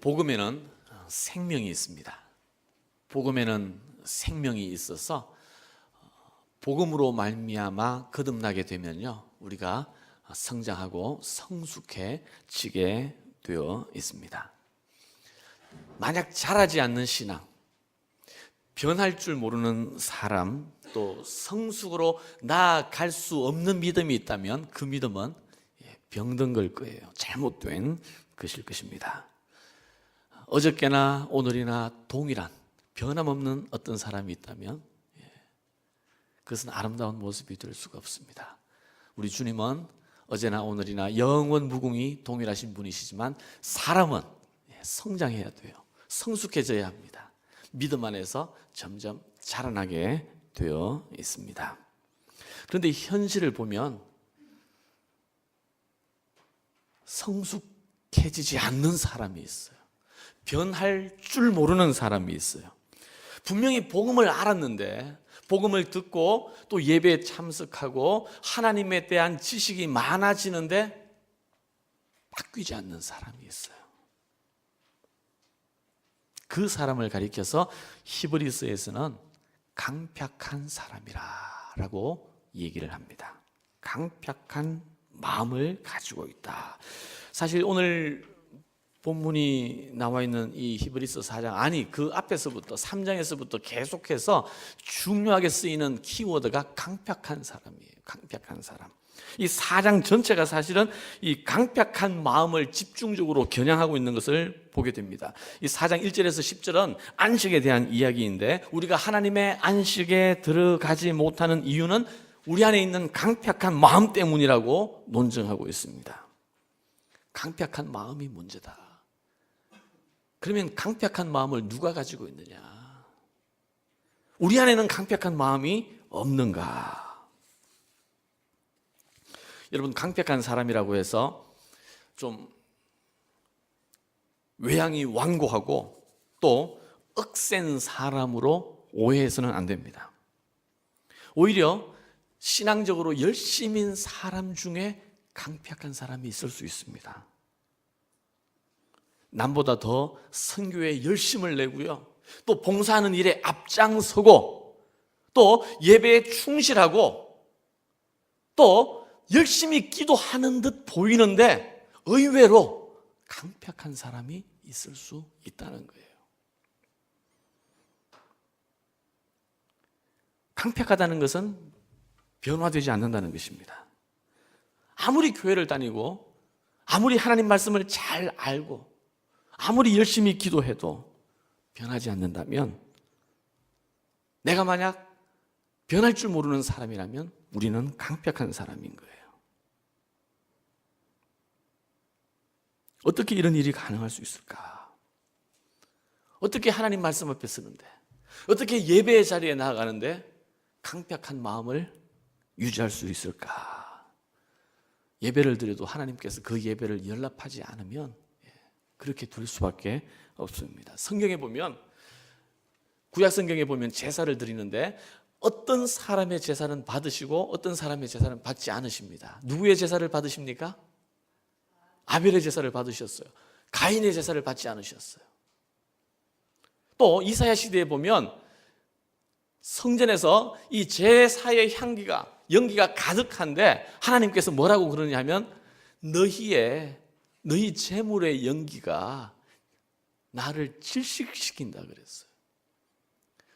복음에는 생명이 있습니다. 복음에는 생명이 있어서 복음으로 말미암아 거듭나게 되면요, 우리가 성장하고 성숙해지게 되어 있습니다. 만약 자라지 않는 신앙, 변할 줄 모르는 사람, 또 성숙으로 나아갈 수 없는 믿음이 있다면 그 믿음은 병든 걸 거예요. 잘못된 것일 것입니다. 어저께나 오늘이나 동일한 변함없는 어떤 사람이 있다면 그것은 아름다운 모습이 될 수가 없습니다. 우리 주님은 어제나 오늘이나 영원 무궁히 동일하신 분이시지만 사람은 성장해야 돼요. 성숙해져야 합니다. 믿음 안에서 점점 자라나게 되어 있습니다. 그런데 현실을 보면 성숙해지지 않는 사람이 있어요. 변할 줄 모르는 사람이 있어요. 분명히 복음을 알았는데, 복음을 듣고 또 예배에 참석하고 하나님에 대한 지식이 많아지는데 바뀌지 않는 사람이 있어요. 그 사람을 가리켜서 히브리서에서는 강팍한 사람이라고 얘기를 합니다. 강팍한 마음을 가지고 있다. 사실 오늘 본문이 나와 있는 이 히브리서 4장, 아니 그 앞에서부터 3장에서부터 계속해서 중요하게 쓰이는 키워드가 강팍한 사람이에요. 강팍한 사람. 이 4장 전체가 사실은 이 강팍한 마음을 집중적으로 겨냥하고 있는 것을 보게 됩니다. 이 4장 1절에서 10절은 안식에 대한 이야기인데, 우리가 하나님의 안식에 들어가지 못하는 이유는 우리 안에 있는 강팍한 마음 때문이라고 논증하고 있습니다. 강팍한 마음이 문제다. 그러면 강팍한 마음을 누가 가지고 있느냐? 우리 안에는 강팍한 마음이 없는가? 여러분, 강팍한 사람이라고 해서 좀 외향이 완고하고 또 억센 사람으로 오해해서는 안 됩니다. 오히려 신앙적으로 열심인 사람 중에 강팍한 사람이 있을 수 있습니다. 남보다 더 선교에 열심을 내고요, 또 봉사하는 일에 앞장서고 또 예배에 충실하고 또 열심히 기도하는 듯 보이는데 의외로 강팍한 사람이 있을 수 있다는 거예요. 강팍하다는 것은 변화되지 않는다는 것입니다. 아무리 교회를 다니고 아무리 하나님 말씀을 잘 알고 아무리 열심히 기도해도 변하지 않는다면, 내가 만약 변할 줄 모르는 사람이라면 우리는 강팍한 사람인 거예요. 어떻게 이런 일이 가능할 수 있을까? 어떻게 하나님 말씀 앞에 서는데, 어떻게 예배의 자리에 나아가는데 강팍한 마음을 유지할 수 있을까? 예배를 드려도 하나님께서 그 예배를 연락하지 않으면 그렇게 될 수밖에 없습니다. 성경에 보면, 구약 성경에 보면 제사를 드리는데 어떤 사람의 제사는 받으시고 어떤 사람의 제사는 받지 않으십니다. 누구의 제사를 받으십니까? 아벨의 제사를 받으셨어요. 가인의 제사를 받지 않으셨어요. 또 이사야 시대에 보면 성전에서 이 제사의 연기가 가득한데 하나님께서 뭐라고 그러냐 하면, 너희 재물의 연기가 나를 질식시킨다 그랬어요.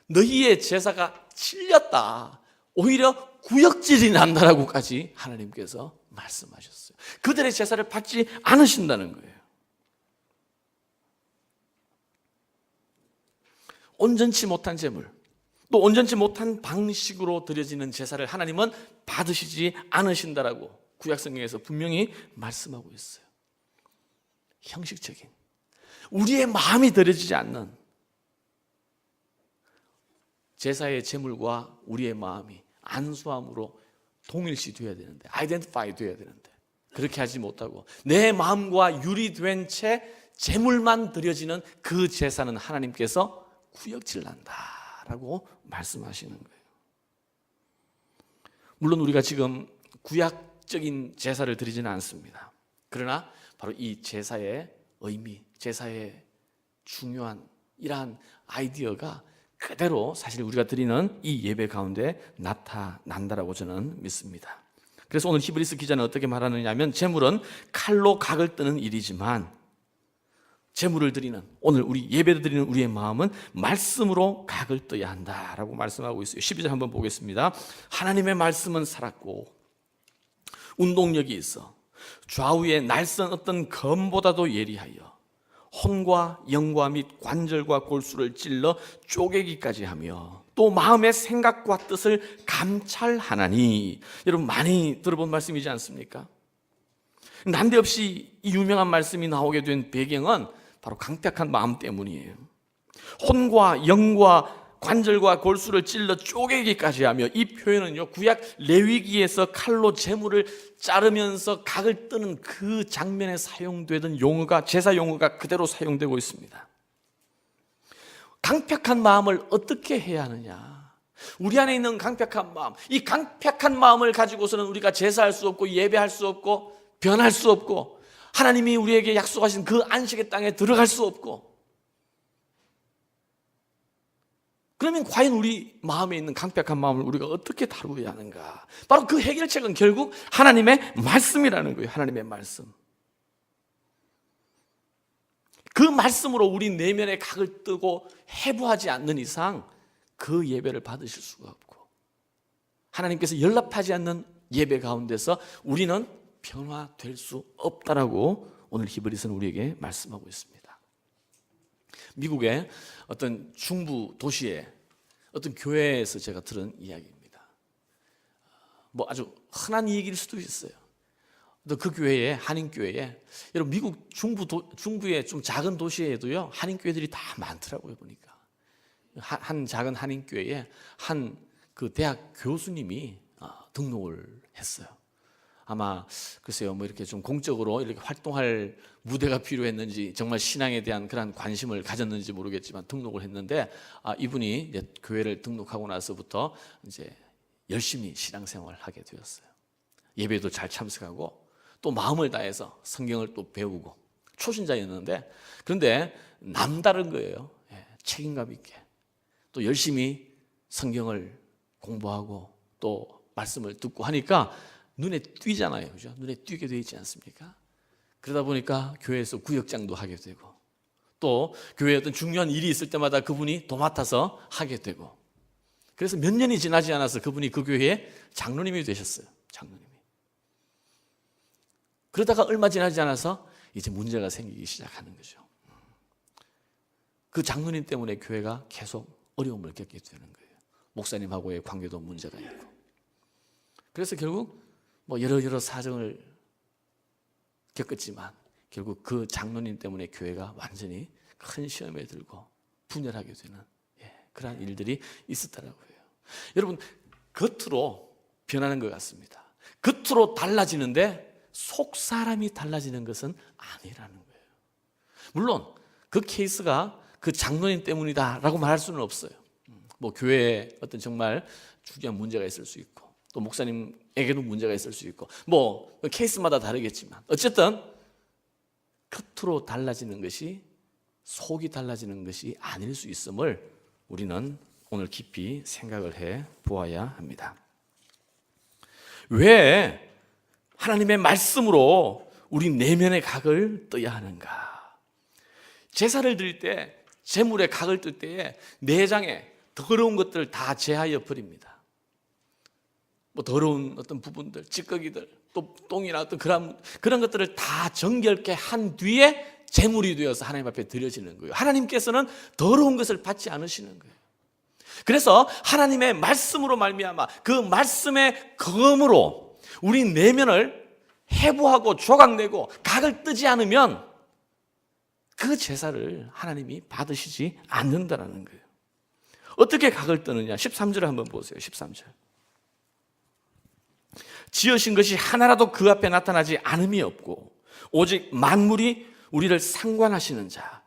너희의 제사가 질렸다, 오히려 구역질이 난다라고까지 하나님께서 말씀하셨어요. 그들의 제사를 받지 않으신다는 거예요. 온전치 못한 제물, 또 온전치 못한 방식으로 드려지는 제사를 하나님은 받으시지 않으신다라고 구약성경에서 분명히 말씀하고 있어요. 형식적인, 우리의 마음이 드려지지 않는 제사의 제물과 우리의 마음이 안수함으로 동일시 되어야 되는데, 아이덴티파이 되어야 되는데 그렇게 하지 못하고 내 마음과 유리된 채 제물만 드려지는 그 제사는 하나님께서 구역질 난다라고 말씀하시는 거예요. 물론 우리가 지금 구약적인 제사를 드리지는 않습니다. 그러나 바로 이 제사의 의미, 제사의 중요한 이러한 아이디어가 그대로 사실 우리가 드리는 이 예배 가운데 나타난다라고 저는 믿습니다. 그래서 오늘 히브리서 기자는 어떻게 말하느냐 하면, 제물은 칼로 각을 뜨는 일이지만 제물을 드리는, 오늘 우리 예배를 드리는 우리의 마음은 말씀으로 각을 떠야 한다라고 말씀하고 있어요. 12절 한번 보겠습니다. 하나님의 말씀은 살았고 운동력이 있어 좌우의 날선 어떤 검보다도 예리하여 혼과 영과 및 관절과 골수를 찔러 쪼개기까지 하며 또 마음의 생각과 뜻을 감찰하나니. 여러분 많이 들어본 말씀이지 않습니까? 난데없이 이 유명한 말씀이 나오게 된 배경은 바로 강팍한 마음 때문이에요. 혼과 영과 관절과 골수를 찔러 쪼개기까지 하며, 이 표현은요, 구약 레위기에서 칼로 제물을 자르면서 각을 뜨는 그 장면에 사용되던 용어가, 제사 용어가 그대로 사용되고 있습니다. 강팍한 마음을 어떻게 해야 하느냐? 우리 안에 있는 강팍한 마음, 이 강팍한 마음을 가지고서는 우리가 제사할 수 없고 예배할 수 없고 변할 수 없고 하나님이 우리에게 약속하신 그 안식의 땅에 들어갈 수 없고, 그러면 과연 우리 마음에 있는 강팍한 마음을 우리가 어떻게 다루어야 하는가? 바로 그 해결책은 결국 하나님의 말씀이라는 거예요. 하나님의 말씀. 그 말씀으로 우리 내면의 각을 뜨고 해부하지 않는 이상 그 예배를 받으실 수가 없고, 하나님께서 연락하지 않는 예배 가운데서 우리는 변화될 수 없다라고 오늘 히브리서는 우리에게 말씀하고 있습니다. 미국의 어떤 중부 도시의 어떤 교회에서 제가 들은 이야기입니다. 뭐 아주 흔한 얘기일 수도 있어요. 그 교회에, 한인교회에, 여러분 미국 중부의 좀 작은 도시에도요 한인교회들이 다 많더라고요. 보니까 한 작은 한인교회에 한 그 대학 교수님이 등록을 했어요. 아마 글쎄요, 뭐 이렇게 좀 공적으로 이렇게 활동할 무대가 필요했는지, 정말 신앙에 대한 그런 관심을 가졌는지 모르겠지만 등록을 했는데, 이분이 이제 교회를 등록하고 나서부터 이제 열심히 신앙생활을 하게 되었어요. 예배도 잘 참석하고 또 마음을 다해서 성경을 또 배우고, 초신자였는데 그런데 남다른 거예요. 책임감 있게 또 열심히 성경을 공부하고 또 말씀을 듣고 하니까 눈에 띄잖아요. 그죠? 눈에 띄게 되어 있지 않습니까? 그러다 보니까 교회에서 구역장도 하게 되고, 또 교회에 어떤 중요한 일이 있을 때마다 그분이 도맡아서 하게 되고, 그래서 몇 년이 지나지 않아서 그분이 그 교회의 장로님이 되셨어요. 장로님이. 그러다가 얼마 지나지 않아서 이제 문제가 생기기 시작하는 거죠. 그 장로님 때문에 교회가 계속 어려움을 겪게 되는 거예요. 목사님하고의 관계도 문제가 있고. 그래서 결국 뭐 여러 사정을 겪었지만 결국 그 장로님 때문에 교회가 완전히 큰 시험에 들고 분열하게 되는 그러한 일들이 있었더라고요. 여러분, 겉으로 변하는 것 같습니다. 겉으로 달라지는데 속 사람이 달라지는 것은 아니라는 거예요. 물론 그 케이스가 그 장로님 때문이다라고 말할 수는 없어요. 뭐 교회에 어떤 정말 중요한 문제가 있을 수 있고, 또 목사님에게도 문제가 있을 수 있고, 뭐 케이스마다 다르겠지만 어쨌든 겉으로 달라지는 것이 속이 달라지는 것이 아닐 수 있음을 우리는 오늘 깊이 생각을 해 보아야 합니다. 왜 하나님의 말씀으로 우리 내면의 각을 떠야 하는가? 제사를 드릴 때, 제물의 각을 뜰 때에 내장에 더러운 것들을 다 제하여 버립니다. 뭐 더러운 어떤 부분들, 찌꺼기들, 또 똥이나 어떤 그런 것들을 다 정결케 한 뒤에 제물이 되어서 하나님 앞에 드려지는 거예요. 하나님께서는 더러운 것을 받지 않으시는 거예요. 그래서 하나님의 말씀으로 말미암아 그 말씀의 검으로 우리 내면을 해부하고 조각내고 각을 뜨지 않으면 그 제사를 하나님이 받으시지 않는다는 거예요. 어떻게 각을 뜨느냐? 13절을 한번 보세요. 13절. 지으신 것이 하나라도 그 앞에 나타나지 않음이 없고 오직 만물이 우리를 상관하시는 자.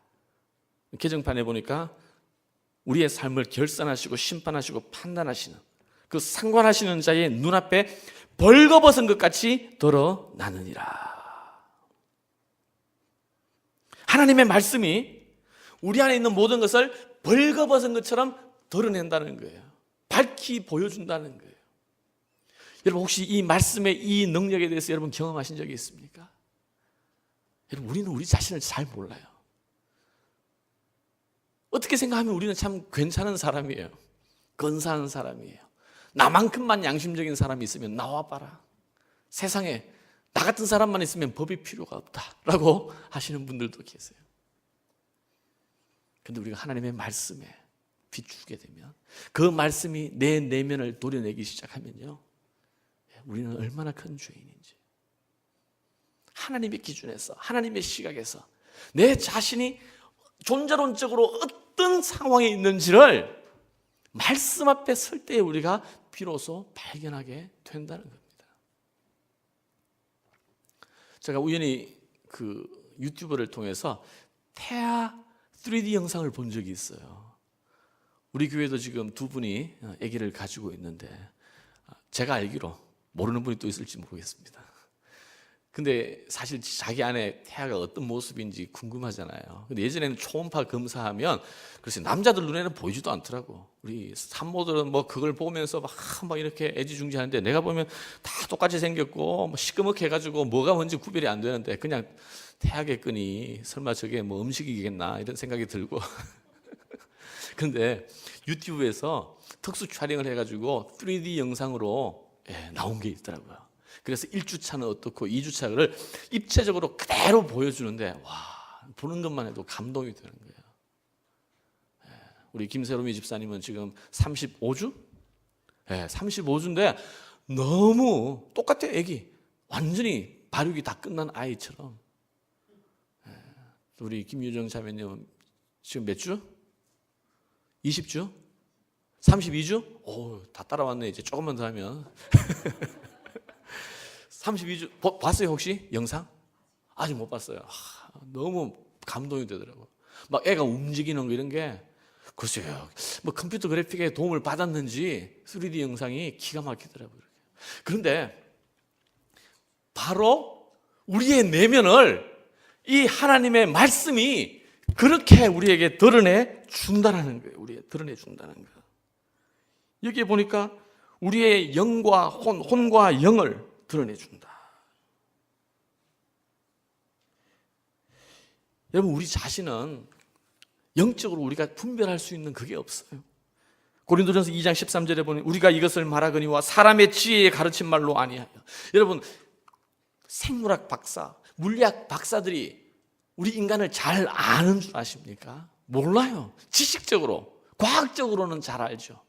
개정판에 보니까 우리의 삶을 결산하시고 심판하시고 판단하시는 그 상관하시는 자의 눈앞에 벌거벗은 것 같이 드러나느니라. 하나님의 말씀이 우리 안에 있는 모든 것을 벌거벗은 것처럼 드러낸다는 거예요. 밝히 보여준다는 거예요. 여러분 혹시 이 말씀의 이 능력에 대해서 여러분 경험하신 적이 있습니까? 여러분 우리는 우리 자신을 잘 몰라요. 어떻게 생각하면 우리는 참 괜찮은 사람이에요. 근사한 사람이에요. 나만큼만 양심적인 사람이 있으면 나와봐라. 세상에 나 같은 사람만 있으면 법이 필요가 없다라고 하시는 분들도 계세요. 그런데 우리가 하나님의 말씀에 비추게 되면 그 말씀이 내 내면을 도려내기 시작하면요, 우리는 얼마나 큰 죄인인지 하나님의 기준에서, 하나님의 시각에서 내 자신이 존재론적으로 어떤 상황에 있는지를 말씀 앞에 설 때 우리가 비로소 발견하게 된다는 겁니다. 제가 우연히 그 유튜브를 통해서 태아 3D 영상을 본 적이 있어요. 우리 교회도 지금 두 분이 아기를 가지고 있는데 제가 알기로 모르는 분이 또 있을지 모르겠습니다. 근데 사실 자기 안에 태아가 어떤 모습인지 궁금하잖아요. 근데 예전에는 초음파 검사하면 글쎄 남자들 눈에는 보이지도 않더라고. 우리 산모들은 뭐 그걸 보면서 막 이렇게 애지중지하는데 내가 보면 다 똑같이 생겼고 뭐 시꺼멓게 해가지고 뭐가 뭔지 구별이 안 되는데 그냥 태아겠거니 설마 저게 뭐 음식이겠나 이런 생각이 들고 근데 유튜브에서 특수 촬영을 해가지고 3D 영상으로 나온 게 있더라고요. 그래서 1주차는 어떻고 2주차를 입체적으로 그대로 보여주는데 와, 보는 것만 해도 감동이 되는 거예요. 우리 김세롬이 집사님은 지금 35주? 35주인데 너무 똑같아. 애기 완전히 발육이 다 끝난 아이처럼. 우리 김유정 자매님 지금 몇 주? 20주? 32주? 오, 다 따라왔네. 이제 조금만 더 하면 32주 봤어요 혹시 영상? 아직 못 봤어요. 너무 감동이 되더라고. 막 애가 움직이는 거 이런 게 글쎄요. 뭐 컴퓨터 그래픽에 도움을 받았는지 3D 영상이 기가 막히더라고요. 그런데 바로 우리의 내면을 이 하나님의 말씀이 그렇게 우리에게 드러내 준다는 거예요. 우리에게 드러내 준다는 거예요. 여기에 보니까 우리의 영과 혼과 영을 드러내준다. 여러분 우리 자신은 영적으로 우리가 분별할 수 있는 그게 없어요. 고린도전서 2장 13절에 보면 우리가 이것을 말하거니와 사람의 지혜에 가르친 말로 아니하여. 여러분 생물학 박사, 물리학 박사들이 우리 인간을 잘 아는 줄 아십니까? 몰라요. 지식적으로, 과학적으로는 잘 알죠.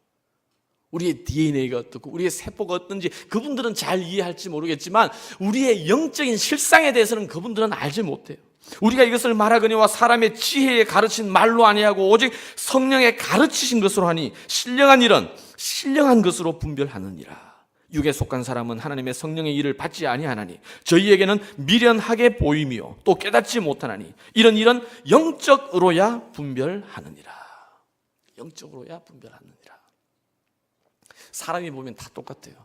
우리의 DNA가 어떻고 우리의 세포가 어떤지 그분들은 잘 이해할지 모르겠지만 우리의 영적인 실상에 대해서는 그분들은 알지 못해요. 우리가 이것을 말하거니와 사람의 지혜에 가르친 말로 아니하고 오직 성령에 가르치신 것으로 하니 신령한 일은 신령한 것으로 분별하느니라. 육에 속한 사람은 하나님의 성령의 일을 받지 아니하나니 저희에게는 미련하게 보이며 또 깨닫지 못하나니 이런 일은 영적으로야 분별하느니라. 영적으로야 분별하느니라. 사람이 보면 다 똑같아요.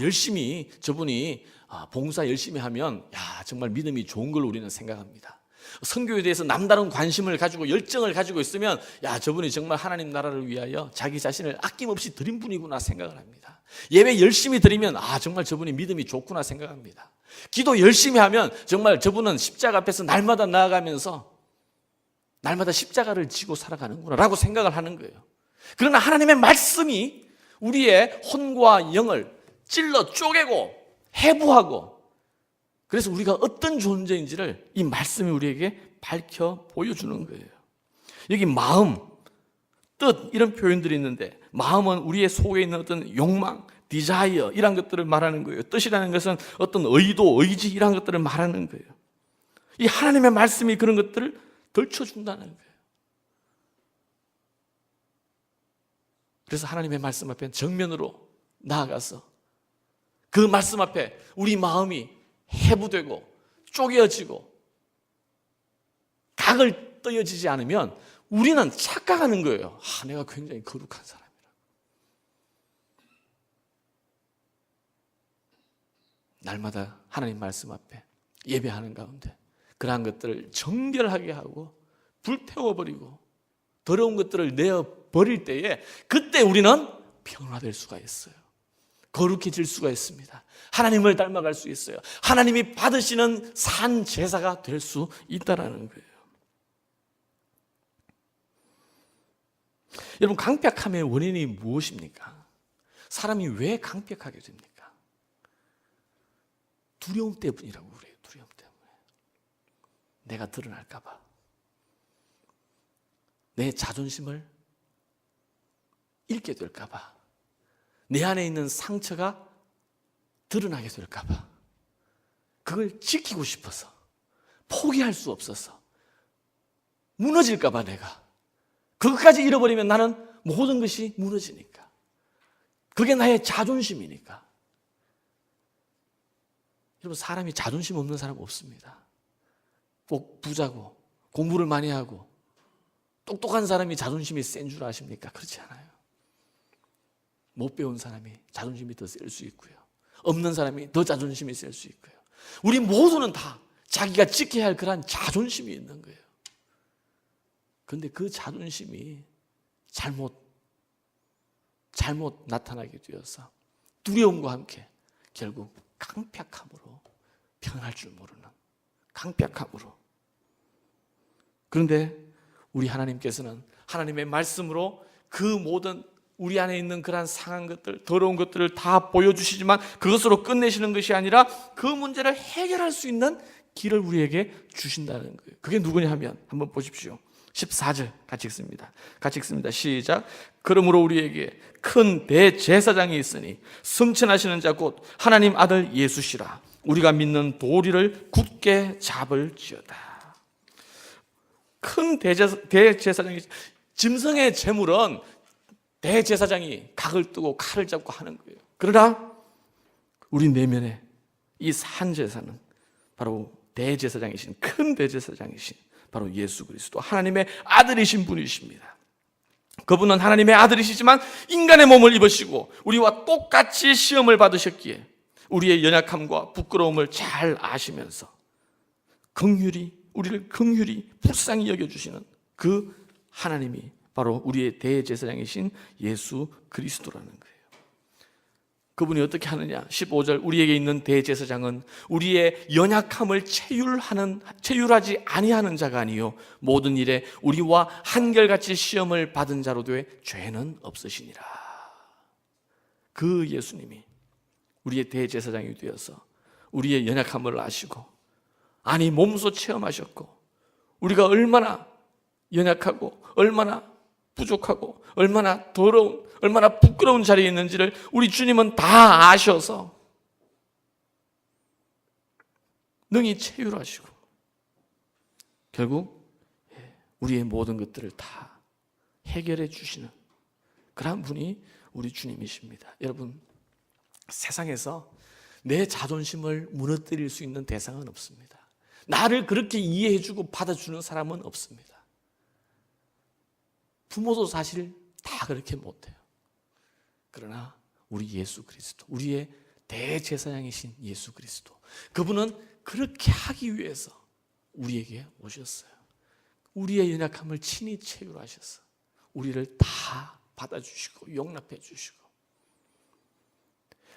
열심히 저분이 봉사 열심히 하면 정말 믿음이 좋은 걸 우리는 생각합니다. 선교에 대해서 남다른 관심을 가지고 열정을 가지고 있으면 저분이 정말 하나님 나라를 위하여 자기 자신을 아낌없이 드린 분이구나 생각을 합니다. 예배 열심히 드리면 정말 저분이 믿음이 좋구나 생각합니다. 기도 열심히 하면 정말 저분은 십자가 앞에서 날마다 나아가면서 날마다 십자가를 지고 살아가는구나 라고 생각을 하는 거예요. 그러나 하나님의 말씀이 우리의 혼과 영을 찔러 쪼개고 해부하고 그래서 우리가 어떤 존재인지를 이 말씀이 우리에게 밝혀 보여주는 거예요. 여기 마음, 뜻 이런 표현들이 있는데 마음은 우리의 속에 있는 어떤 욕망, 디자이어 이런 것들을 말하는 거예요. 뜻이라는 것은 어떤 의도, 의지 이런 것들을 말하는 거예요. 이 하나님의 말씀이 그런 것들을 덜쳐준다는 거예요. 그래서 하나님의 말씀 앞에 정면으로 나아가서 그 말씀 앞에 우리 마음이 해부되고 쪼개어지고 각을 떠여지지 않으면 우리는 착각하는 거예요. 내가 굉장히 거룩한 사람이라. 날마다 하나님 말씀 앞에 예배하는 가운데 그러한 것들을 정결하게 하고 불태워버리고 더러운 것들을 내어버릴 때에 그때 우리는 변화될 수가 있어요. 거룩해질 수가 있습니다. 하나님을 닮아갈 수 있어요. 하나님이 받으시는 산 제사가 될 수 있다는 거예요. 여러분, 강팍함의 원인이 무엇입니까? 사람이 왜 강팍하게 됩니까? 두려움 때문이라고 그래요. 두려움 때문에. 내가 드러날까 봐. 내 자존심을 잃게 될까 봐. 내 안에 있는 상처가 드러나게 될까 봐. 그걸 지키고 싶어서. 포기할 수 없어서. 무너질까 봐 내가. 그것까지 잃어버리면 나는 모든 것이 무너지니까. 그게 나의 자존심이니까. 여러분, 사람이 자존심 없는 사람 없습니다. 꼭 부자고 공부를 많이 하고 똑똑한 사람이 자존심이 센 줄 아십니까? 그렇지 않아요. 못 배운 사람이 자존심이 더 셀 수 있고요. 없는 사람이 더 자존심이 셀 수 있고요. 우리 모두는 다 자기가 지켜야 할 그런 자존심이 있는 거예요. 그런데 그 자존심이 잘못 나타나게 되어서 두려움과 함께 결국 강팍함으로 변할 줄 모르는 강팍함으로. 그런데 우리 하나님께서는 하나님의 말씀으로 그 모든 우리 안에 있는 그러한 상한 것들, 더러운 것들을 다 보여주시지만 그것으로 끝내시는 것이 아니라 그 문제를 해결할 수 있는 길을 우리에게 주신다는 거예요. 그게 누구냐 하면 한번 보십시오. 14절 같이 읽습니다. 같이 읽습니다. 시작. 그러므로 우리에게 큰 대제사장이 있으니 승천하시는 자 곧 하나님 아들 예수시라. 우리가 믿는 도리를 굳게 잡을지어다. 큰 대제사장이, 짐승의 제물은 대제사장이 각을 뜨고 칼을 잡고 하는 거예요. 그러나 우리 내면에 이 산제사는 바로 대제사장이신, 큰 대제사장이신 바로 예수 그리스도, 하나님의 아들이신 분이십니다. 그분은 하나님의 아들이시지만 인간의 몸을 입으시고 우리와 똑같이 시험을 받으셨기에 우리의 연약함과 부끄러움을 잘 아시면서 우리를 긍휼히 불쌍히 여겨주시는 그 하나님이 바로 우리의 대제사장이신 예수 그리스도라는 거예요. 그분이 어떻게 하느냐? 15절, 우리에게 있는 대제사장은 우리의 연약함을 체휼하지 아니하는 자가 아니요 모든 일에 우리와 한결같이 시험을 받은 자로 돼 죄는 없으시니라. 그 예수님이 우리의 대제사장이 되어서 우리의 연약함을 아시고, 아니 몸소 체험하셨고, 우리가 얼마나 연약하고 얼마나 부족하고 얼마나 더러운, 얼마나 부끄러운 자리에 있는지를 우리 주님은 다 아셔서 능히 체휼하시고 결국 우리의 모든 것들을 다 해결해 주시는 그런 분이 우리 주님이십니다. 여러분, 세상에서 내 자존심을 무너뜨릴 수 있는 대상은 없습니다. 나를 그렇게 이해해주고 받아주는 사람은 없습니다. 부모도 사실 다 그렇게 못해요. 그러나 우리 예수 그리스도, 우리의 대제사장이신 예수 그리스도, 그분은 그렇게 하기 위해서 우리에게 오셨어요. 우리의 연약함을 친히 체휼하셔서 우리를 다 받아주시고 용납해 주시고.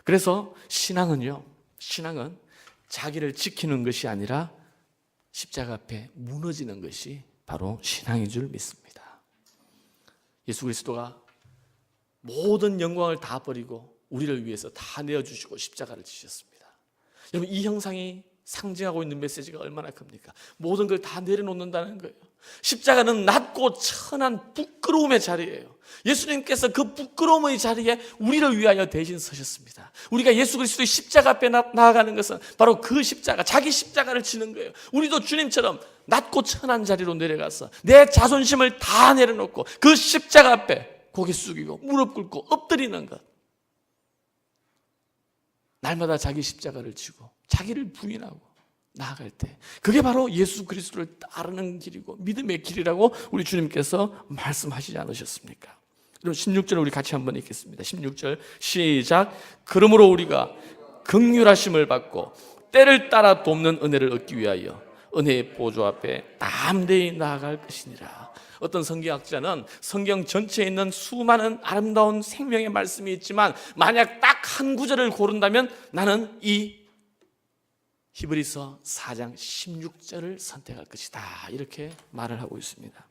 그래서 신앙은 자기를 지키는 것이 아니라 십자가 앞에 무너지는 것이 바로 신앙인 줄 믿습니다. 예수 그리스도가 모든 영광을 다 버리고 우리를 위해서 다 내어주시고 십자가를 지셨습니다. 여러분, 이 형상이 상징하고 있는 메시지가 얼마나 큽니까? 모든 걸 다 내려놓는다는 거예요. 십자가는 낮고 천한 부끄러움의 자리예요. 예수님께서 그 부끄러움의 자리에 우리를 위하여 대신 서셨습니다. 우리가 예수 그리스도의 십자가 앞에 나아가는 것은 바로 그 십자가, 자기 십자가를 지는 거예요. 우리도 주님처럼 낮고 천한 자리로 내려가서 내 자존심을 다 내려놓고 그 십자가 앞에 고개 숙이고 무릎 꿇고 엎드리는 것, 날마다 자기 십자가를 지고 자기를 부인하고 나아갈 때, 그게 바로 예수 그리스도를 따르는 길이고 믿음의 길이라고 우리 주님께서 말씀하시지 않으셨습니까? 그럼 16절 우리 같이 한번 읽겠습니다. 16절 시작. 그러므로 우리가 긍휼하심을 받고 때를 따라 돕는 은혜를 얻기 위하여 은혜의 보좌 앞에 담대히 나아갈 것이니라. 어떤 성경학자는 성경 전체에 있는 수많은 아름다운 생명의 말씀이 있지만 만약 딱 한 구절을 고른다면 나는 이 히브리서 4장 16절을 선택할 것이다, 이렇게 말을 하고 있습니다.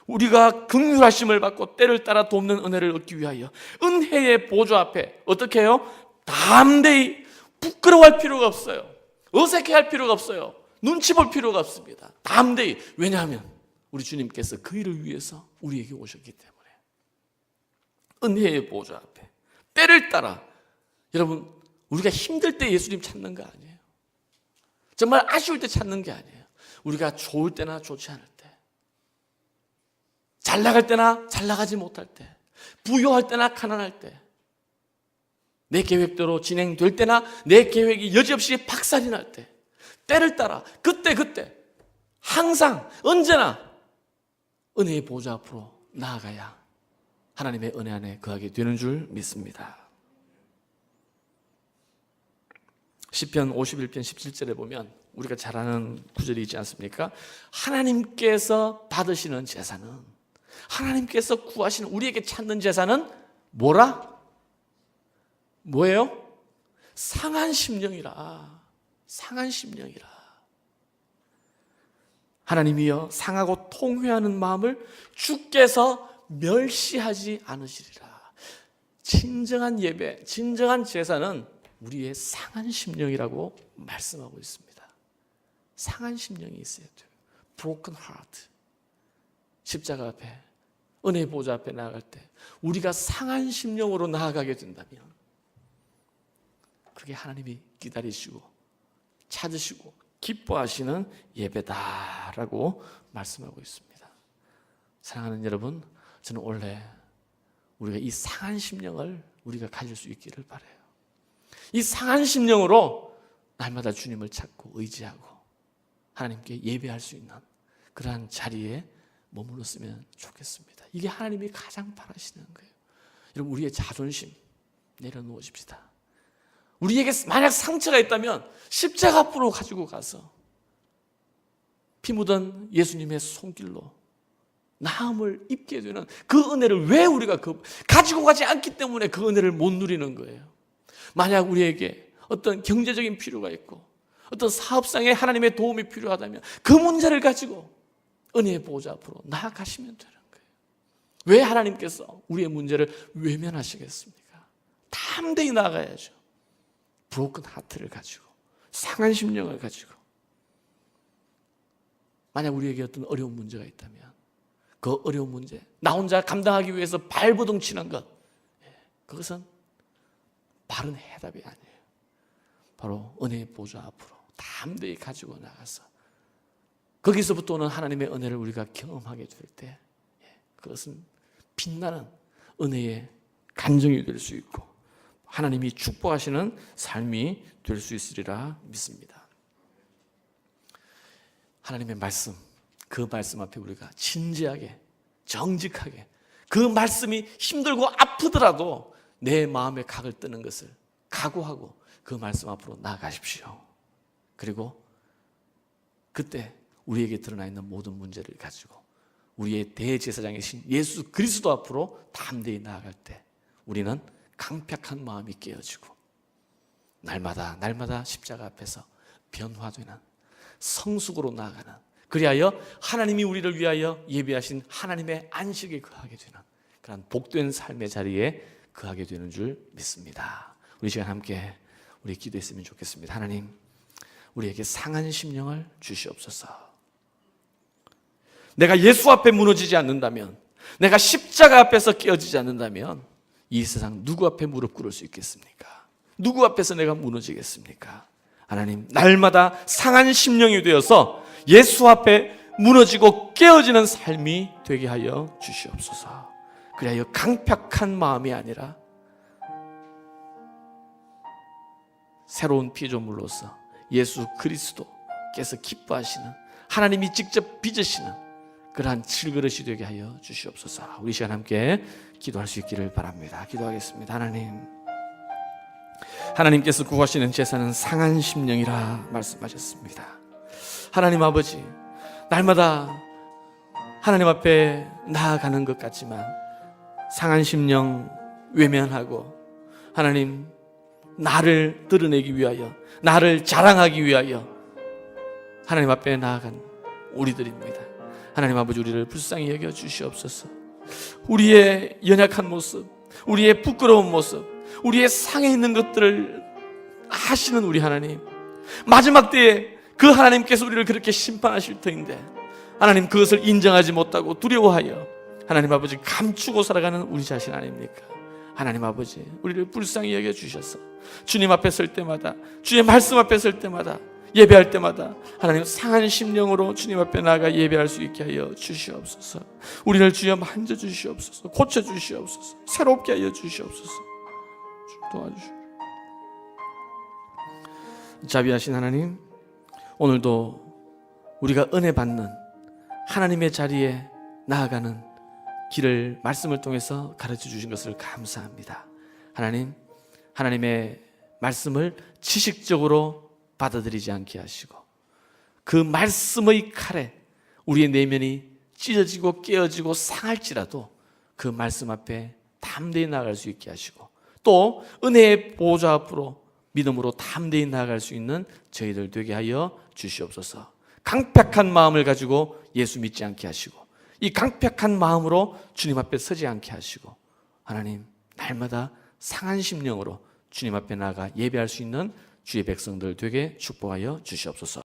우리가 긍휼하심을 받고 때를 따라 돕는 은혜를 얻기 위하여 은혜의 보좌 앞에 어떻게 해요? 담대히, 부끄러워할 필요가 없어요. 어색해할 필요가 없어요. 눈치 볼 필요가 없습니다. 담대히. 왜냐하면 우리 주님께서 그 일을 위해서 우리에게 오셨기 때문에. 은혜의 보좌 앞에 때를 따라. 여러분, 우리가 힘들 때 예수님 찾는 거 아니에요. 정말 아쉬울 때 찾는 게 아니에요. 우리가 좋을 때나 좋지 않을 때, 잘 나갈 때나 잘 나가지 못할 때, 부유할 때나 가난할 때, 내 계획대로 진행될 때나 내 계획이 여지없이 박살이 날 때, 때를 따라 그때 항상 언제나 은혜의 보좌 앞으로 나아가야 하나님의 은혜 안에 거하게 되는 줄 믿습니다. 시편 51편 17절에 보면 우리가 잘 아는 구절이 있지 않습니까? 하나님께서 받으시는 제사는, 하나님께서 구하시는, 우리에게 찾는 제사는 뭐라? 뭐예요? 상한 심령이라. 상한 심령이라. 하나님이여, 상하고 통회하는 마음을 주께서 멸시하지 않으시리라. 진정한 예배, 진정한 제사는 우리의 상한 심령이라고 말씀하고 있습니다. 상한 심령이 있어야 돼요. Broken heart. 십자가 앞에, 은혜의 보좌 앞에 나아갈 때 우리가 상한 심령으로 나아가게 된다면 그게 하나님이 기다리시고 찾으시고 기뻐하시는 예배다라고 말씀하고 있습니다. 사랑하는 여러분, 저는 원래 우리가 이 상한 심령을 우리가 가질 수 있기를 바라요. 이 상한 심령으로 날마다 주님을 찾고 의지하고 하나님께 예배할 수 있는 그러한 자리에 머물렀으면 좋겠습니다. 이게 하나님이 가장 바라시는 거예요. 여러분, 우리의 자존심 내려놓으십시다. 우리에게 만약 상처가 있다면 십자가 앞으로 가지고 가서 피 묻은 예수님의 손길로 나음을 입게 되는 그 은혜를 왜 우리가 가지고 가지 않기 때문에 그 은혜를 못 누리는 거예요. 만약 우리에게 어떤 경제적인 필요가 있고 어떤 사업상에 하나님의 도움이 필요하다면 그 문제를 가지고 은혜의 보좌 앞으로 나아가시면 되는 거예요. 왜 하나님께서 우리의 문제를 외면하시겠습니까? 담대히 나아가야죠. 브로큰 하트를 가지고, 상한 심령을 가지고. 만약 우리에게 어떤 어려운 문제가 있다면 그 어려운 문제, 나 혼자 감당하기 위해서 발버둥 치는 것, 그것은 바른 해답이 아니에요. 바로 은혜의 보좌 앞으로 담대히 가지고 나가서 거기서부터 오는 하나님의 은혜를 우리가 경험하게 될 때 그것은 빛나는 은혜의 간증이 될 수 있고 하나님이 축복하시는 삶이 될 수 있으리라 믿습니다. 하나님의 말씀, 그 말씀 앞에 우리가 진지하게, 정직하게, 그 말씀이 힘들고 아프더라도 내 마음의 각을 뜨는 것을 각오하고 그 말씀 앞으로 나아가십시오. 그리고 그때 우리에게 드러나 있는 모든 문제를 가지고 우리의 대제사장이신 예수 그리스도 앞으로 담대히 나아갈 때 우리는 강팍한 마음이 깨어지고 날마다 십자가 앞에서 변화되는 성숙으로 나아가는, 그리하여 하나님이 우리를 위하여 예비하신 하나님의 안식에 거하게 되는 그런 복된 삶의 자리에 거하게 되는 줄 믿습니다. 우리 시간 함께 우리 기도했으면 좋겠습니다. 하나님, 우리에게 상한 심령을 주시옵소서. 내가 예수 앞에 무너지지 않는다면, 내가 십자가 앞에서 깨어지지 않는다면 이 세상 누구 앞에 무릎 꿇을 수 있겠습니까? 누구 앞에서 내가 무너지겠습니까? 하나님, 날마다 상한 심령이 되어서 예수 앞에 무너지고 깨어지는 삶이 되게 하여 주시옵소서. 그래야 강팍한 마음이 아니라 새로운 피조물로서 예수 그리스도께서 기뻐하시는, 하나님이 직접 빚으시는 그러한 질그릇이 되게 하여 주시옵소서. 우리 시간 함께 기도할 수 있기를 바랍니다. 기도하겠습니다. 하나님께서 구하시는 제사는 상한 심령이라 말씀하셨습니다. 하나님 아버지, 날마다 하나님 앞에 나아가는 것 같지만 상한 심령 외면하고 하나님, 나를 드러내기 위하여, 나를 자랑하기 위하여 하나님 앞에 나아간 우리들입니다. 하나님 아버지, 우리를 불쌍히 여겨 주시옵소서. 우리의 연약한 모습, 우리의 부끄러운 모습, 우리의 상해 있는 것들을 아시는 우리 하나님, 마지막 때에 그 하나님께서 우리를 그렇게 심판하실 터인데 하나님, 그것을 인정하지 못하고 두려워하여 하나님 아버지 감추고 살아가는 우리 자신 아닙니까? 하나님 아버지, 우리를 불쌍히 여겨 주셔서 주님 앞에 설 때마다, 주의 말씀 앞에 설 때마다, 예배할 때마다 하나님 상한 심령으로 주님 앞에 나아가 예배할 수 있게 하여 주시옵소서. 우리를 주여 만져 주시옵소서. 고쳐 주시옵소서. 새롭게 하여 주시옵소서. 도와주시옵소서. 자비하신 하나님, 오늘도 우리가 은혜 받는 하나님의 자리에 나아가는 길을 말씀을 통해서 가르쳐 주신 것을 감사합니다. 하나님, 하나님의 말씀을 지식적으로 받아들이지 않게 하시고 그 말씀의 칼에 우리의 내면이 찢어지고 깨어지고 상할지라도 그 말씀 앞에 담대히 나아갈 수 있게 하시고 또 은혜의 보좌 앞으로 믿음으로 담대히 나아갈 수 있는 저희들 되게 하여 주시옵소서. 강팍한 마음을 가지고 예수 믿지 않게 하시고 이 강팍한 마음으로 주님 앞에 서지 않게 하시고 하나님, 날마다 상한 심령으로 주님 앞에 나아가 예배할 수 있는 주의 백성들 되게 축복하여 주시옵소서.